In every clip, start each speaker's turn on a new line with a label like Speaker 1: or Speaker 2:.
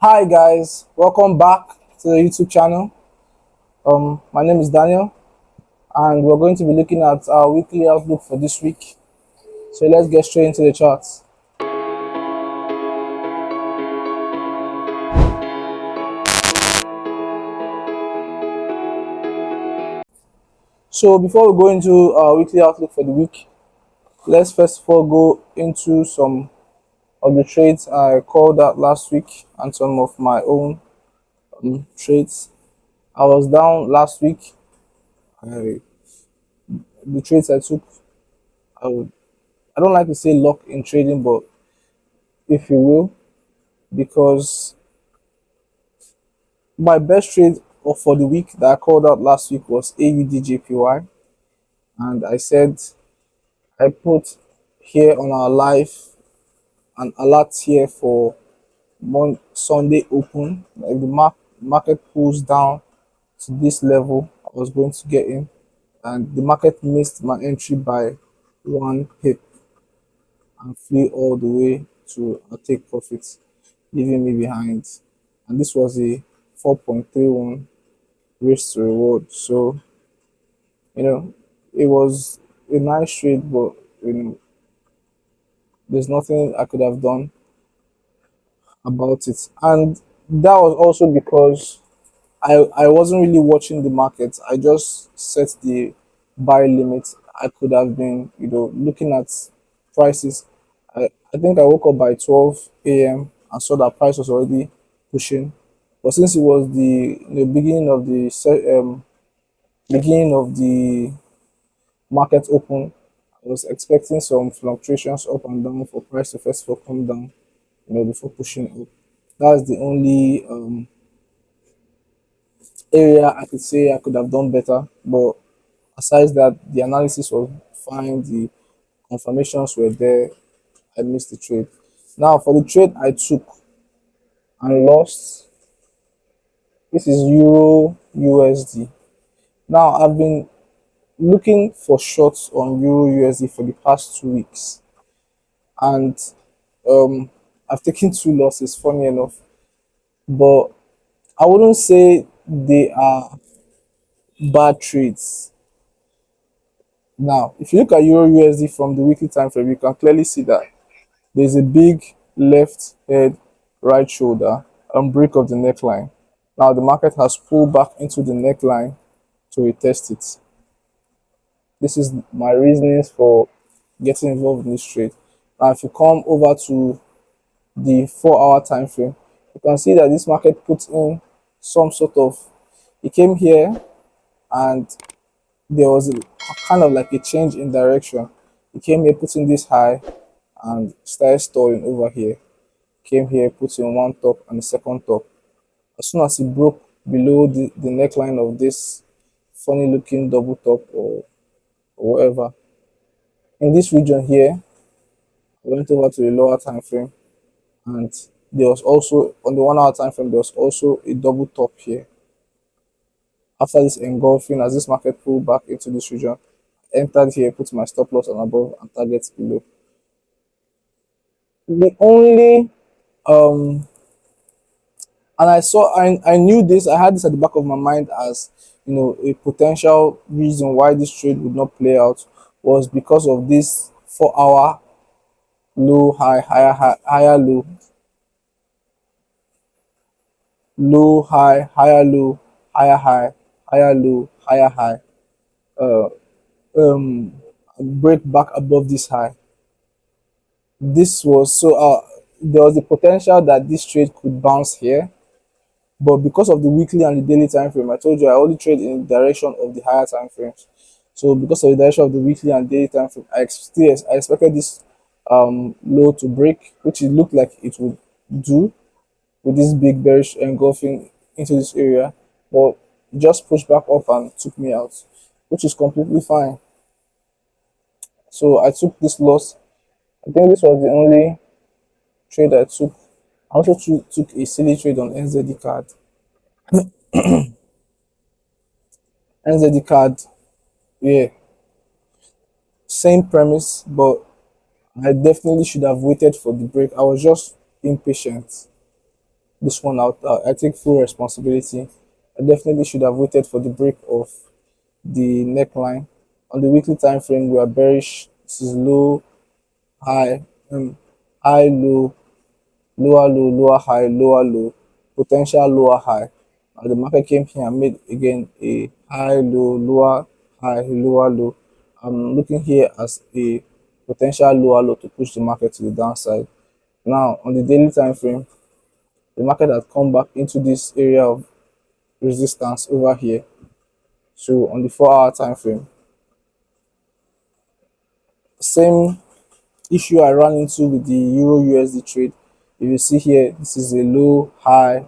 Speaker 1: Hi guys, welcome back to the YouTube channel. My name is Daniel, and we're going to be looking at our weekly outlook for this week. So let's get straight into the charts. So before we go into our weekly outlook for the week, let's first of all go into some of the trades I called out last week and some of my own trades. I was down last week. I, the trades I took, I would I don't like to say luck in trading, but if you will, because my best trade for the week that I called out last week was AUDJPY, and I said I put here on our live an alert here for Sunday open. If the market pulls down to this level, I was going to get in, and the market missed my entry by one pip and flew all the way to take profits, leaving me behind. And this was a 4.31 risk to reward. So, you know, it was a nice trade, but there's nothing I could have done about it. And that was also because I wasn't really watching the market. I just set the buy limit. I could have been, looking at prices. I think I woke up by 12 a.m. and saw that price was already pushing. But since it was the beginning of the market open, I was expecting some fluctuations up and down for price to first of all come down, before pushing up. That's the only area I could say I could have done better. But aside that, the analysis was fine, the confirmations were there. I missed the trade. Now for the trade I took and lost, this is Euro USD. Now I've been looking for shorts on Euro USD for the past 2 weeks, and um, I've taken two losses, funny enough, but I wouldn't say they are bad trades. Now, if you look at Euro USD from the weekly time frame, you can clearly see that there's a big left head, right shoulder, and break of the neckline. Now, the market has pulled back into the neckline to retest it. This is my reasonings for getting involved in this trade. Now, if you come over to the 4 hour time frame, you can see that this market puts in some sort of, it came here and there was a kind of like a change in direction. It came here putting this high and started stalling over here. Came here, put in one top and the second top. As soon as it broke below the neckline of this funny looking double top or whatever, in this region here, I went over to the lower time frame, and there was also on the 1 hour time frame there was also a double top here. After this engulfing, as this market pulled back into this region, I entered here, put my stop loss on above and targets below. The only and I knew this, I had this at the back of my mind as a potential reason why this trade would not play out was because of this 4 hour low high, higher low, low high, higher low, higher high, higher low, higher high, uh um break back above this high. This was so there was the potential that this trade could bounce here, but because of the weekly and the daily time frame, I told you I only trade in the direction of the higher time frames. So because of the direction of the weekly and daily time frame, I expected this low to break, which it looked like it would do with this big bearish engulfing into this area, but it just pushed back up and took me out, which is completely fine. So I took this loss. I think this was the only trade I took. I also took a silly trade on NZD card. NZD card, yeah, same premise, but I definitely should have waited for the break. I was just impatient. this one out. I take full responsibility. I definitely should have waited for the break of the neckline. On the weekly time frame, we are bearish. This is low, high, high, low, lower low, lower high, lower low, potential lower high. And the market came here and made again a high, low, lower high, lower low. I'm looking here as a potential lower low to push the market to the downside. Now on the daily time frame, the market has come back into this area of resistance over here. So on the 4 hour time frame, same issue I ran into with the Euro USD trade. If you see here, this is a low, high,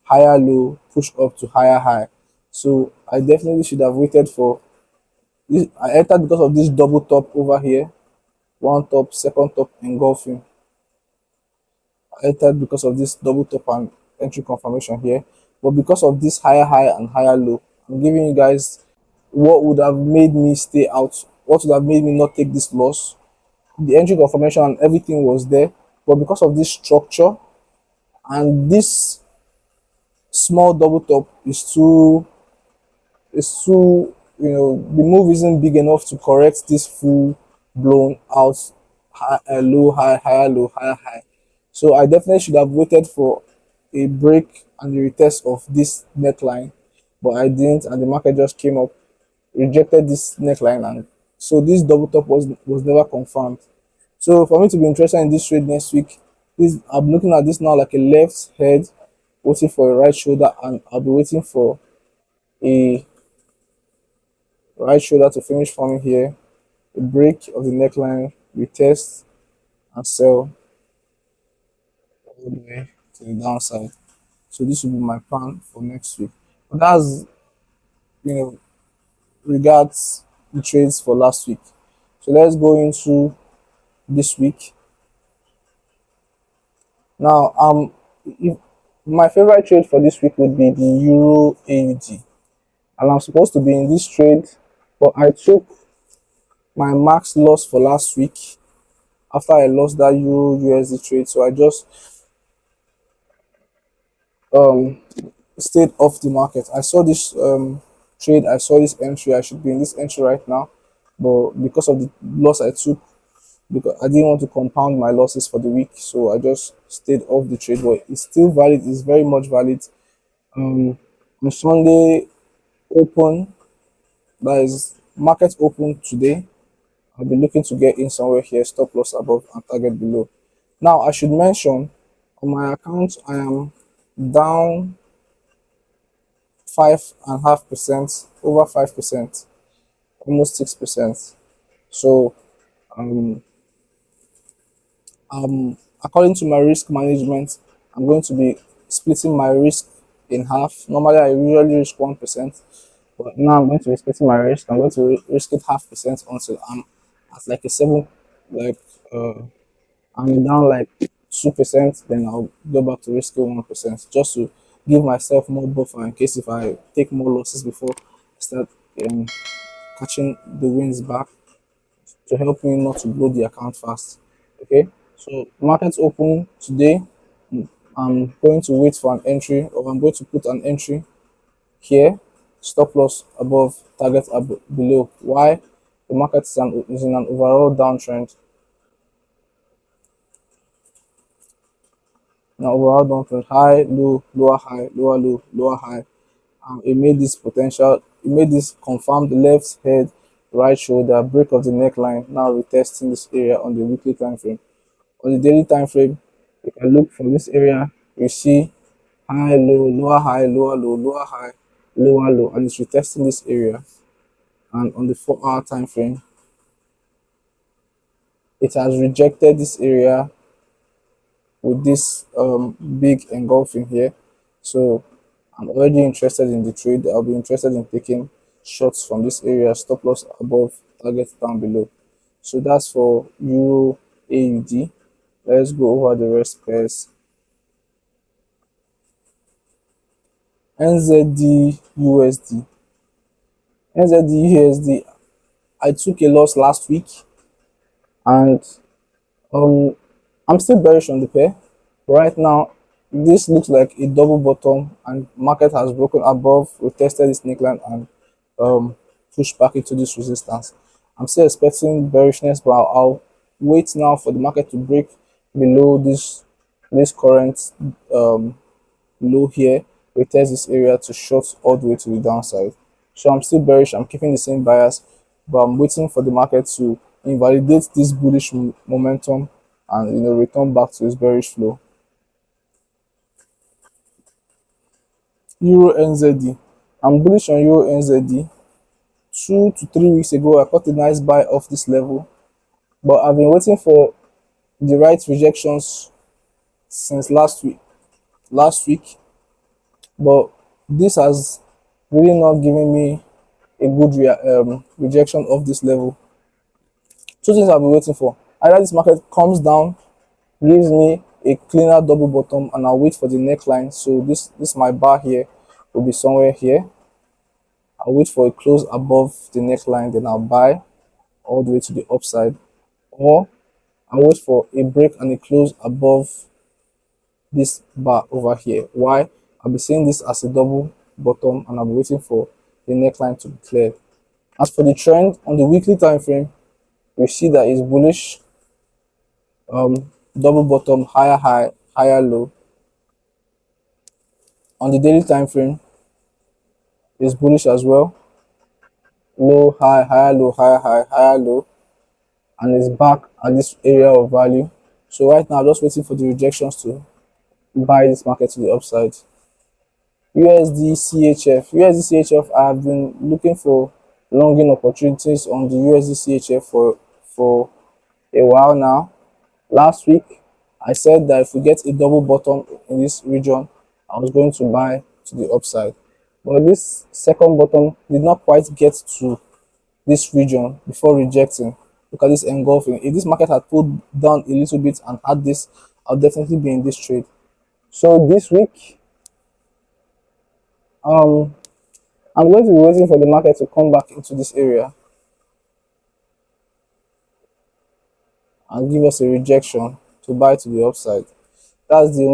Speaker 1: higher low, push up to higher high. So I definitely should have waited for this. I entered because of this double top over here, one top, second top engulfing. I entered because of this double top and entry confirmation here. But because of this higher high and higher low, I'm giving you guys what would have made me stay out, what would have made me not take this loss. The entry confirmation and everything was there, but because of this structure and this small double top is too, the move isn't big enough to correct this full blown out high, low high, higher low, higher high. So I definitely should have waited for a break and the retest of this neckline, but I didn't, and the market just came up, rejected this neckline, and so this double top was never confirmed. So for me to be interested in this trade next week, I'm looking at this now like a left head, waiting for a right shoulder, and I'll be waiting for a right shoulder to finish forming here, a break of the neckline, retest, and sell all the way to the downside. So this will be my plan for next week. But that's, you know regards the trades for last week. So let's go into this week. Now, if my favorite trade for this week would be the Euro AUD, and I'm supposed to be in this trade, but I took my max loss for last week after I lost that Euro USD trade. So I just um stayed off the market. I saw this trade, I saw this entry. I should be in this entry right now, but because of the loss I took, because I didn't want to compound my losses for the week, so I just stayed off the trade. But it's still valid. It's very much valid. On Sunday open, that is market open today. I'll be looking to get in somewhere here, stop loss above and target below. Now I should mention on my account I am down 5.5%, over 5%, almost 6%. So um according to my risk management, I'm going to be splitting my risk in half. Normally I usually risk 1%, but now I'm going to be splitting my risk. I'm going to risk it half percent until I'm at like a seven, like uh I'm down like 2%, then I'll go back to risking 1%, just to give myself more buffer in case if I take more losses before I start um, catching the wins back, to help me not to blow the account fast. Okay, so markets open today. I'm going to wait for an entry, or I'm going to put an entry here, stop loss above, target below. Why? The market is in an overall downtrend. Now overall downtrend, high, low, lower high, lower low, lower high. It made this potential, it made this confirmed left head, right shoulder, break of the neckline. Now retesting this area on the weekly time frame. On the daily time frame, you can look for this area. You see high, low, lower high, lower low, lower high, lower low, and it's retesting this area. And on the 4 hour time frame, it has rejected this area with this big engulfing here. So I'm already interested in the trade. I'll be interested in taking shots from this area, stop loss above, target down below. So that's for Euro AUD. Let's go over the rest pairs. NZD USD. NZD USD. I took a loss last week, and um I'm still bearish on the pair right now. This looks like a double bottom, and market has broken above, retested this neckline, and pushed back into this resistance. I'm still expecting bearishness, but I'll wait now for the market to break below this current um, low here, retest this area to short all the way to the downside. So I'm still bearish. I'm keeping the same bias, but I'm waiting for the market to invalidate this bullish momentum and return back to its bearish flow. Euro NZD. I'm bullish on Euro NZD. 2 to 3 weeks ago, I caught a nice buy off this level, but I've been waiting for the right rejections since last week. Last week, but this has really not given me a good rejection of this level. Two things I'll be waiting for: either this market comes down, gives me a cleaner double bottom, and I'll wait for the neckline. So this my bar here will be somewhere here. I'll wait for a close above the neckline, then I'll buy all the way to the upside, or I'll wait for a break and a close above this bar over here. Why? I'll be seeing this as a double bottom, and I'll be waiting for the neckline to be cleared. As for the trend on the weekly time frame, we see that it's bullish, double bottom, higher high, higher low. On the daily time frame, it's bullish as well, low high, higher low, higher high, higher low, and it's back at this area of value. So right now, I'm just waiting for the rejections to buy this market to the upside. USD CHF. USD CHF, I've been looking for longing opportunities on the USD CHF for a while now. Last week, I said that if we get a double bottom in this region, I was going to buy to the upside. But this second bottom did not quite get to this region before rejecting. Look at this engulfing. If this market had pulled down a little bit and had this, I'll definitely be in this trade. So this week, I'm going to be waiting for the market to come back into this area and give us a rejection to buy to the upside. That's the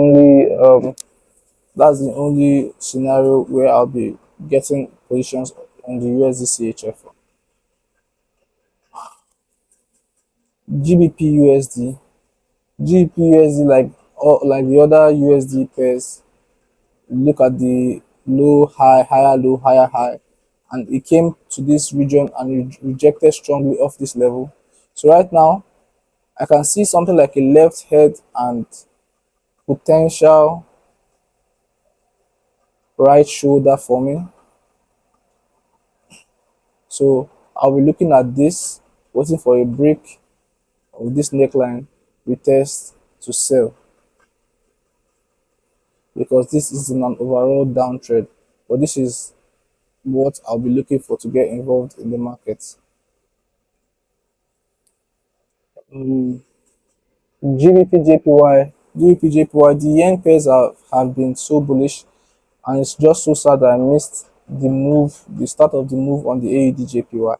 Speaker 1: only scenario where I'll be getting positions on the USD CHF. GBP USD. GBP USD, like the other USD pairs, look at the low high, higher low, higher high, and it came to this region and rejected strongly off this level. So right now I can see something like a left head and potential right shoulder forming. So I'll be looking at this, waiting for a break of this neckline, retest to sell, because this is in an overall downtrend. But this is what I'll be looking for to get involved in the market. GBP JPY, GBP JPY, the yen pairs have been so bullish, and it's just so sad that I missed the move, the start of the move on the AUD JPY.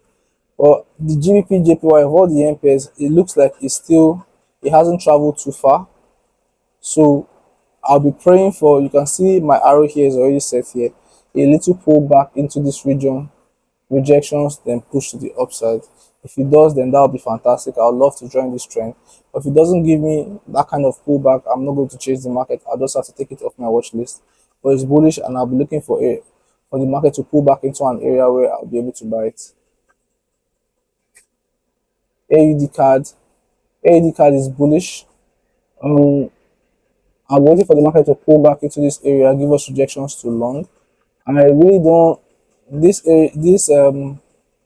Speaker 1: But the GBP JPY of all the yen pairs, it looks like it hasn't traveled too far. So I'll be praying for, you can see my arrow here is already set here, a little pullback into this region, rejections, then push to the upside. If it does, then that would be fantastic. I would love to join this trend. But if it doesn't give me that kind of pullback, I'm not going to chase the market. I'll just have to take it off my watch list. But it's bullish, and I'll be looking for the market to pull back into an area where I'll be able to buy it. AUD card. AUD card is bullish. I'm waiting for the market to pull back into this area, give us rejections to long. And I really don't, this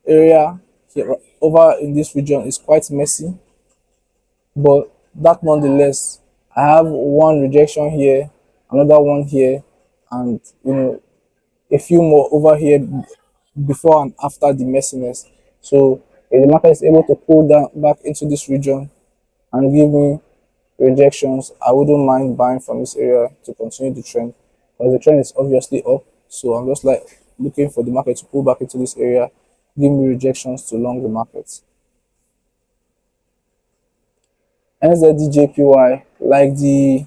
Speaker 1: area here over in this region is quite messy, but that nonetheless, I have one rejection here, another one here, and a few more over here before and after the messiness. So if the market is able to pull down back into this region and give me rejections, I wouldn't mind buying from this area to continue the trend, because the trend is obviously up. So I'm just like looking for the market to pull back into this area, give me rejections to long the market. NZD JPY, like the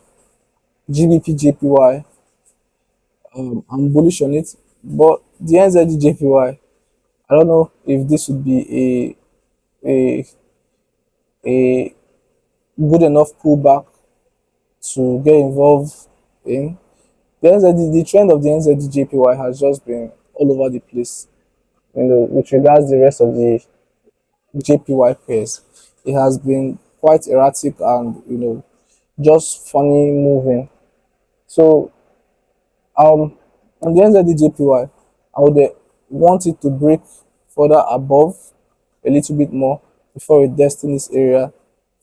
Speaker 1: GBP JPY, I'm bullish on it. But the NZD JPY, I don't know if this would be a a good enough pullback to get involved in. The trend of the NZD JPY has just been all over the place. With regards the rest of the JPY pairs, it has been quite erratic and just funny moving. So on the NZD JPY, I would want it to break further above a little bit more before it tests in this area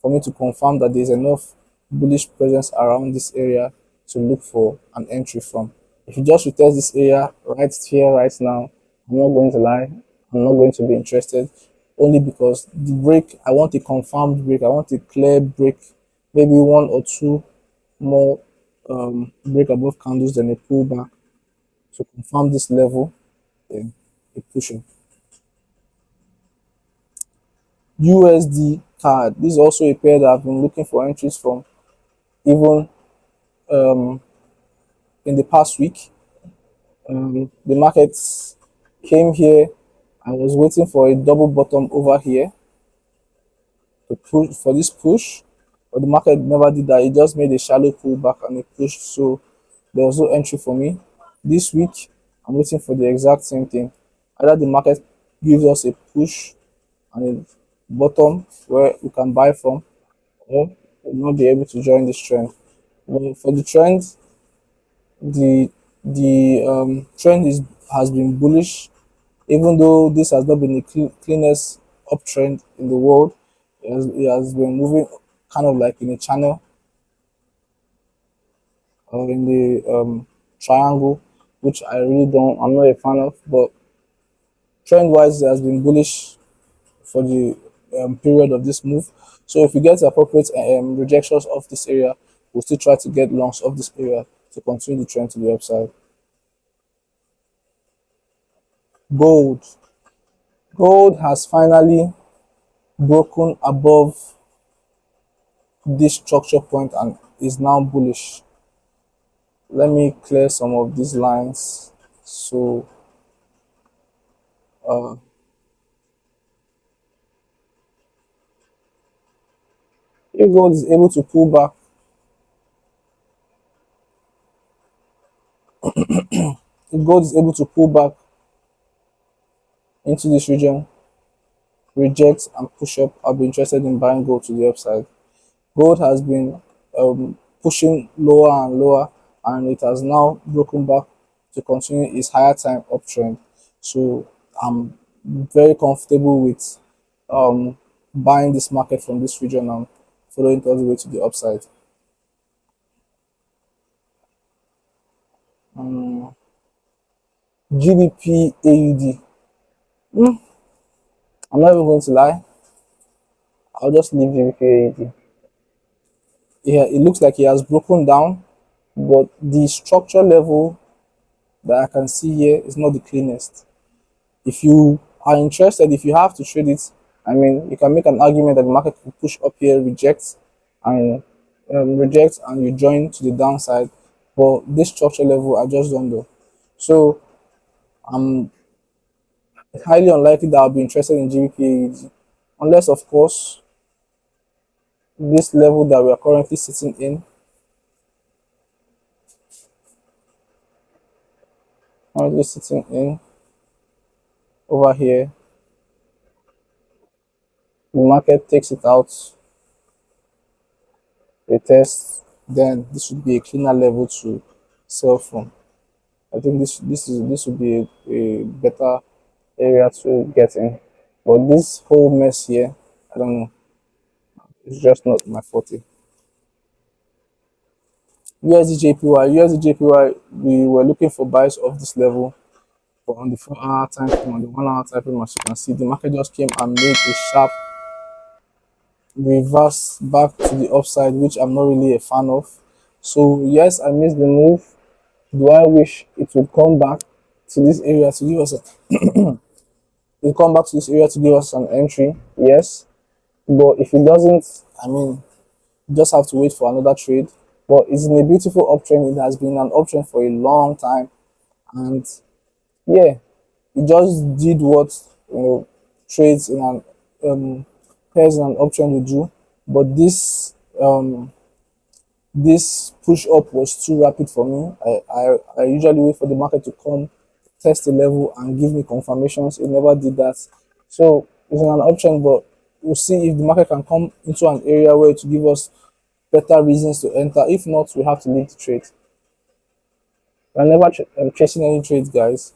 Speaker 1: for me to confirm that there's enough bullish presence around this area to look for an entry from. If you just retest this area right here, right now, I'm not going to lie, I'm not going to be interested only because the break, I want a confirmed break, I want a clear break, maybe one or two more break above candles, then a pullback to confirm this level, then a pushing. USD card. This is also a pair that I've been looking for entries from even um, in the past week. The markets came here. I was waiting for a double bottom over here to push for this push, but the market never did that. It just made a shallow pullback and a push. So there was no entry for me. This week, I'm waiting for the exact same thing. Either the market gives us a push and a bottom where we can buy from, or we'll not be able to join this trend. Well, for the trend, the trend has been bullish, even though this has not been the cleanest uptrend in the world. It has been moving kind of like in a channel or in the triangle, which I'm not a fan of. But trend wise, it has been bullish for the period of this move. So if we get appropriate rejections of this area, we'll still try to get longs of this area to continue the trend to the upside. Gold. Gold has finally broken above this structure point and is now bullish. Let me clear some of these lines. So uh, if gold is able to pull back, if gold is able to pull back into this region, reject and push up, I'll be interested in buying gold to the upside. Gold has been pushing lower and lower, and it has now broken back to continue its higher time uptrend. So I'm very comfortable with buying this market from this region and following it all the way to the upside. GBP AUD. I'm not even going to lie. I'll just leave GBP AUD. Yeah, it looks like it has broken down, but the structure level that I can see here is not the cleanest. If you are interested, if you have to trade it, I mean, you can make an argument that the market could push up here, and reject, and you join to the downside. But this structure level, I just don't know. So I'm highly unlikely that I'll be interested in GBP, unless, of course, this level that we are currently sitting in over here, the market takes it out, retest, then this would be a cleaner level to sell from. I think this would be a better area to get in. But this whole mess here, I don't know. It's just not my forte. USD JPY, we were looking for buys of this level, but on the 4 hour time frame, on the 1 hour time frame, as you can see, the market just came and made a sharp reverse back to the upside, which I'm not really a fan of. So yes, I missed the move. Do I wish it would come back to this area to give us an entry? Yes, but if it doesn't, I mean, you just have to wait for another trade. but it's in a beautiful uptrend. It has been an uptrend for a long time, and yeah, it just did what trades in an pairs in an uptrend will do. But this push up was too rapid for me. I usually wait for the market to come test the level and give me confirmations. It never did that. So it's an option, but we'll see if the market can come into an area where to give us better reasons to enter. If not, we have to leave the trade. We're never chasing any trades, guys.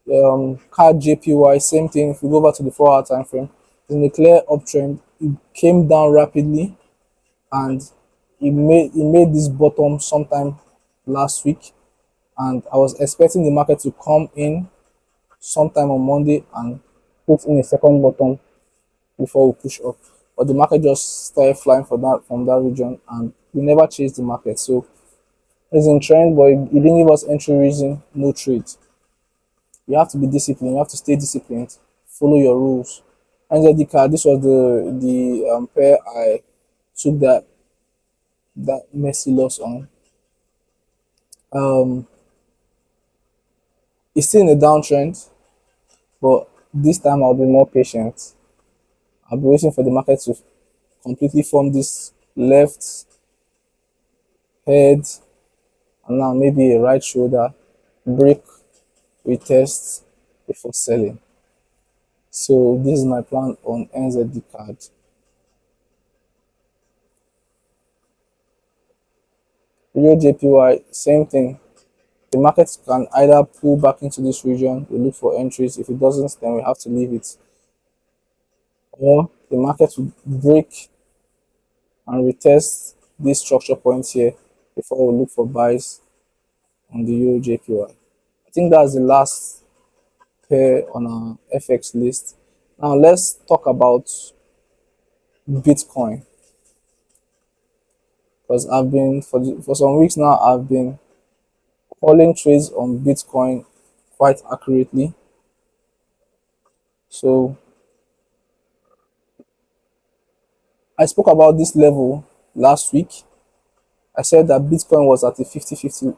Speaker 1: Card JPY, same thing. If we go back to the 4 hour time frame, it's in a clear uptrend. It came down rapidly and it made this bottom sometime last week, and I was expecting the market to come in sometime on Monday and put in a second bottom before we push up. But the market just started flying from that region, and we never chased the market. So it's in trend, but it didn't give us entry reason, no trade. You have to be disciplined. You have to stay disciplined. Follow your rules. NZD card. This was the pair I took that messy loss on. Um, it's still in a downtrend, but this time I'll be more patient. I'll be waiting for the market to completely form this left head and now maybe a right shoulder, break, retest before selling. So this is my plan on NZD card. Real JPY, same thing. The market can either pull back into this region, we look for entries. If it doesn't, then we have to leave it. Or the market will break and retest these structure points here before we look for buys on the Euro JPY. I think that's the last pair on our FX list. Now let's talk about Bitcoin, because I've been for some weeks now I've been calling trades on Bitcoin quite accurately. So I spoke about this level last week. I said that Bitcoin was at a 50-50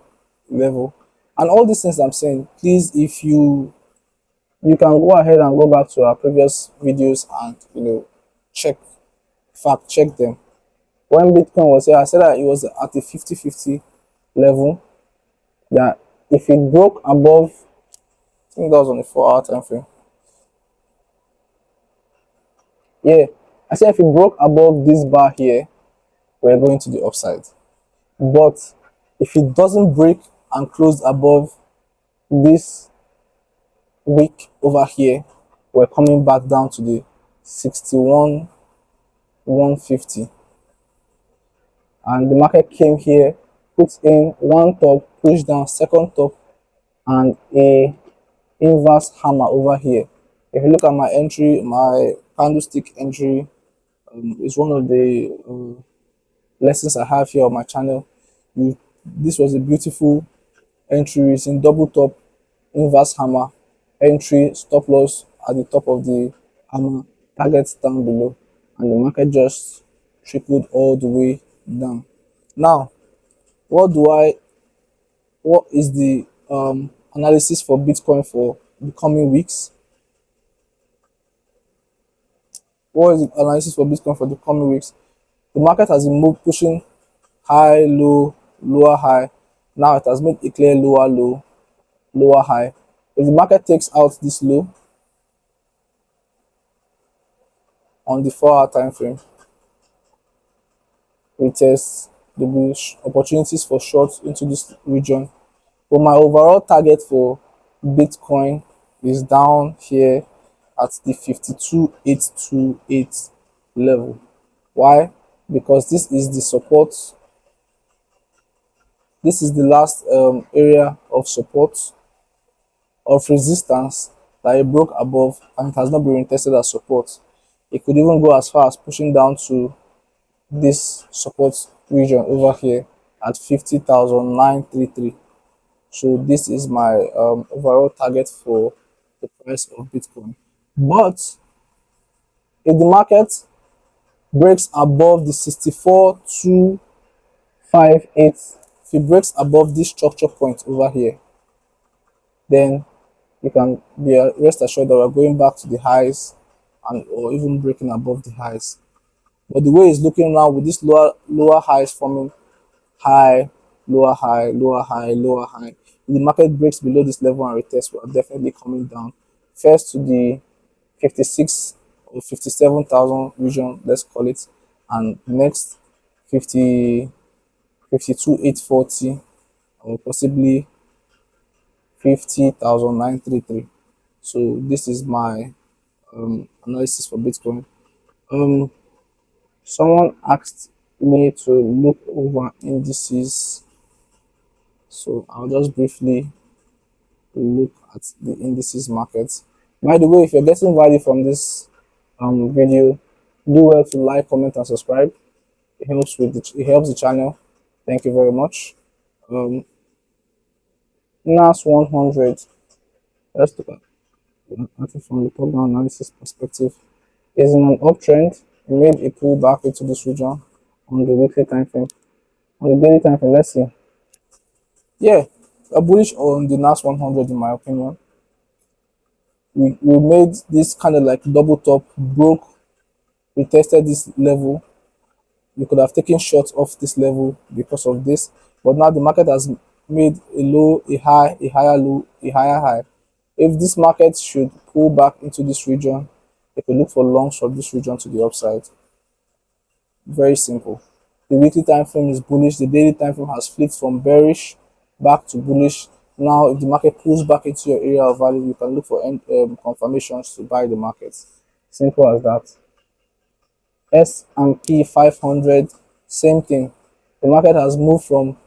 Speaker 1: level. And all these things I'm saying, please, if you can go ahead and go back to our previous videos and check fact check them. When Bitcoin was here, I said that it was at a 50-50 level. That if it broke above, I think that was on the 4 hour time frame. Yeah, I said if it broke above this bar here, we're going to the upside. But if it doesn't break and close above this wick over here, we're coming back down to the 61,150. And the market came here, put in one top, push down, second top, and a inverse hammer over here. If you look at my entry, my candlestick entry, is one of the lessons I have here on my channel. This was a beautiful entry. It's in double top, inverse hammer, entry, stop loss at the top of the hammer, targets down below, and the market just trickled all the way down. Now, what is the analysis for Bitcoin for the coming weeks? What is the analysis for Bitcoin for the coming weeks? The market has been pushing high, low, lower high. Now it has made a clear lower low, lower high. If the market takes out this low on the 4 hour time frame, we test the opportunities for shorts into this region. But my overall target for Bitcoin is down here at the 52,828 level. Why? Because this is the support. This is the last area of support, of resistance, that it broke above and it has not been tested as support. It could even go as far as pushing down to this support region over here at 50,933. So this is my overall target for the price of Bitcoin. But if the market breaks above the 64,250 5 8. If it breaks above this structure point over here, then you can be rest assured that we're going back to the highs and or even breaking above the highs. But the way it's looking now with this lower highs forming high, lower high, lower high, lower high. If the market breaks below this level and retests, we are definitely coming down first to the 56 or 57,000 region, let's call it, and next 50, 52,840 or possibly 50,933. So this is my analysis for Bitcoin. Um, Someone asked me to look over indices, so I'll just briefly look at the indices markets. By the way, if you're getting value from this video, do well to like, comment, and subscribe. It helps the channel. Thank you very much. Um, NAS 100. Let's look at it from the top-down analysis perspective. Is in an uptrend. It made a pullback into this region on the weekly time frame. On the daily time frame, let's see. Yeah, a bullish on the NAS 100 in my opinion. We made this kind of like double top, broke, we tested this level. You could have taken shots off this level because of this, but now the market has made a low, a high, a higher low, a higher high. If this market should pull back into this region, you could look for longs from this region to the upside. Very simple. The weekly time frame is bullish. The daily time frame has flipped from bearish back to bullish. Now, if the market pulls back into your area of value, you can look for confirmations to buy the market. Simple as that. S&P 500, same thing. The market has moved from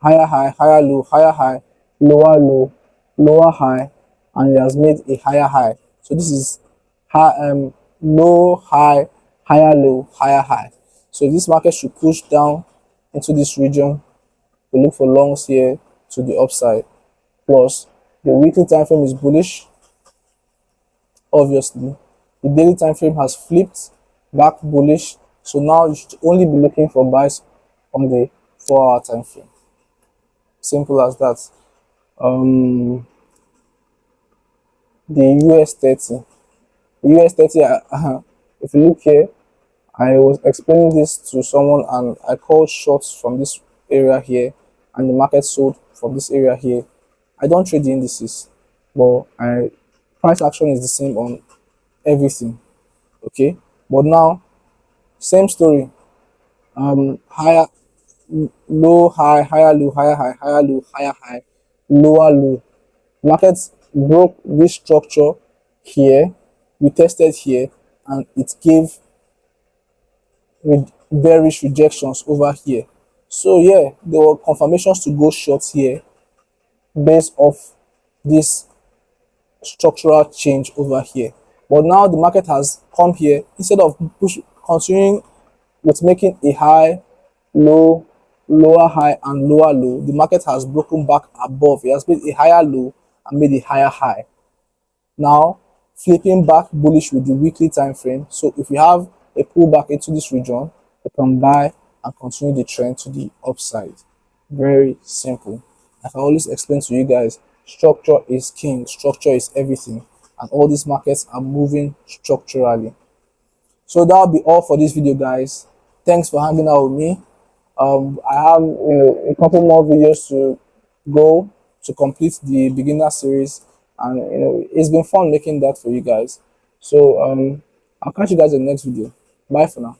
Speaker 1: higher high, higher low, higher high, lower low, lower high, and it has made a higher high. So this is high, low, high, higher low, higher high. So this market should push down into this region. We look for longs here to the upside. Plus, the weekly time frame is bullish. Obviously, the daily time frame has flipped back bullish. So now you should only be looking for buys on the 4-hour time frame. Simple as that. The US 30. The US 30, if you look here, I was explaining this to someone and I called shorts from this area here and the market sold from this area here. I don't trade the indices, but price action is the same on everything. Okay, but now same story. Higher low, high, higher low, higher high, higher low, higher high, lower low. Markets broke this structure here, we tested here, and it gave bearish rejections over here. So yeah, there were confirmations to go short here based off this structural change over here. But now the market has come here, instead of continuing with making a high, low, lower high, and lower low, the market has broken back above. It has made a higher low and made a higher high. Now flipping back bullish with the weekly time frame. So if you have a pullback into this region, you can buy and continue the trend to the upside. Very simple. Like I always explain to you guys, structure is king, structure is everything, and all these markets are moving structurally. So that'll be all for this video, guys. Thanks for hanging out with me. I have a couple more videos to go to complete the beginner series, and it's been fun making that for you guys. So I'll catch you guys in the next video. Bye for now.